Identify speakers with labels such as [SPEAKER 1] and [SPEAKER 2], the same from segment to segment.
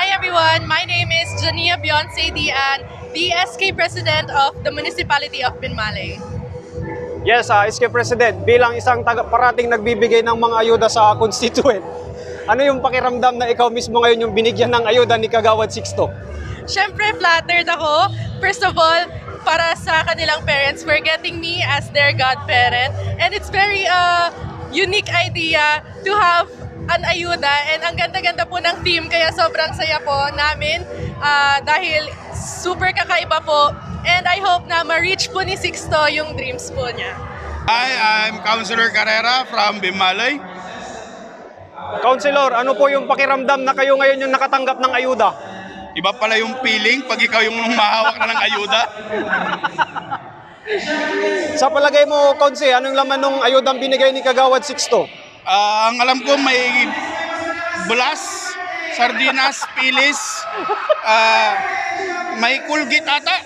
[SPEAKER 1] Hi everyone, my name is Jania Beyonce Dian, the SK President of the Municipality of Binmalay.
[SPEAKER 2] Yes, SK President, bilang isang parating nagbibigay ng mga ayuda sa constituent, ano yung pakiramdam na ikaw mismo ngayon yung binigyan ng ayuda ni Kagawad Sixto?
[SPEAKER 1] Siyempre flattered ako. First of all, para sa kanilang parents for getting me as their godparent. And it's very unique idea to have an ayuda, and ang ganda-ganda po ng team, kaya sobrang saya po namin dahil super kakaiba po, and I hope na ma-reach po ni Sixto yung dreams po niya.
[SPEAKER 3] Hi, I'm Councilor Carrera from Binmalay.
[SPEAKER 2] Councilor, ano po yung pakiramdam na kayo ngayon yung nakatanggap ng ayuda?
[SPEAKER 3] Iba pala yung feeling pag ikaw yung mahawak na ng ayuda.
[SPEAKER 2] Sa palagay mo, Konse, anong laman ng ayudang binigay ni Kagawad Sixto?
[SPEAKER 3] Ang alam ko may bulas, sardinas, pilis, may Colgate ata.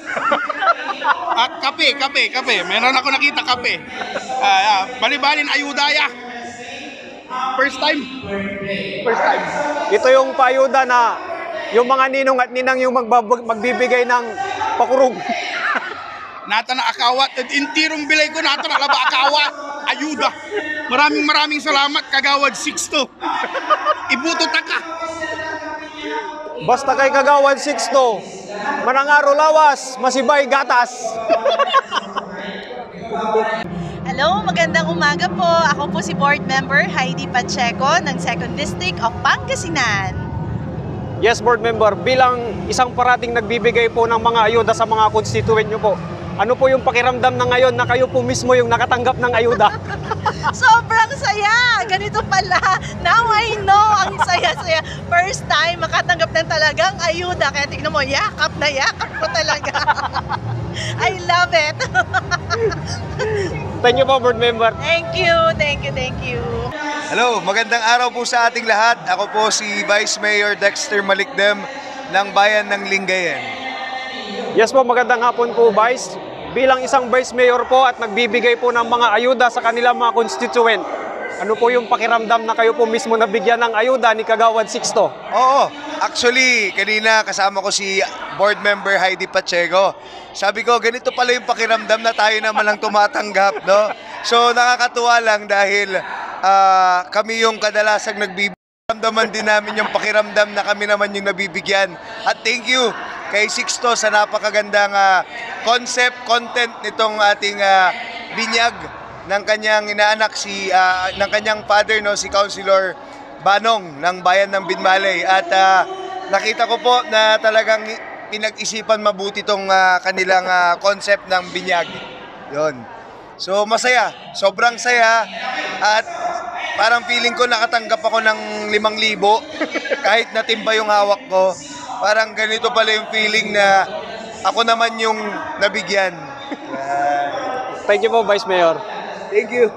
[SPEAKER 3] At kape. Meron ako nakita kape. Bali-balin ayudaya. First time.
[SPEAKER 2] Ito yung paayuda na yung mga ninong at ninang yung magbibigay ng pakurong.
[SPEAKER 3] Nata na akawat, intirong bilay ko nata na laba akawat, ayuda. Maraming salamat Kagawad Sixto. Ibuto ka.
[SPEAKER 2] Basta kay Kagawad Sixto, manangaro lawas, masibay gatas.
[SPEAKER 4] Hello, magandang umaga po. Ako po si Board Member Heidi Pacheco ng 2nd District of Pangasinan.
[SPEAKER 2] Yes, Board Member, bilang isang parating nagbibigay po ng mga ayuda sa mga constituent nyo po, ano po yung pakiramdam na ngayon na kayo po mismo yung nakatanggap ng ayuda?
[SPEAKER 4] Sobrang saya! Ganito pala. Now I know, ang saya-saya. First time makatanggap ng talagang ayuda. Kaya tignan mo, yakap na yakap ko talaga. I love it.
[SPEAKER 2] Thank you po, Board Member.
[SPEAKER 4] Thank you.
[SPEAKER 5] Hello, magandang araw po sa ating lahat. Ako po si Vice Mayor Dexter Malikdem ng Bayan ng Lingayen.
[SPEAKER 2] Yes po, magandang hapon po, Vice. Bilang isang Vice Mayor po at nagbibigay po ng mga ayuda sa kanilang mga constituent, ano po yung pakiramdam na kayo po mismo nabigyan ng ayuda ni Kagawad Sixto?
[SPEAKER 5] Oo, actually, kanina kasama ko si Board Member Heidi Pacheco. Sabi ko, ganito pala yung pakiramdam na tayo naman lang tumatanggap, no? So, nakakatuwa lang dahil kami yung kadalasang nagbibigyan. Ramdaman din namin yung pakiramdam na kami naman yung nabibigyan. At thank you kay Sixto sa napakagandang content nitong ating binyag ng kanyang inaanak ng kanyang father, no, si Councilor Banong ng Bayan ng Binmalay. At nakita ko po na talagang pinag-isipan mabuti tong kanilang concept ng binyag. Yon. So masaya, sobrang saya, at parang feeling ko nakatanggap ako ng 5,000 kahit natimba yung hawak ko. Parang ganito pala yung feeling na ako naman yung nabigyan.
[SPEAKER 2] Thank you po, Vice Mayor.
[SPEAKER 5] Thank you.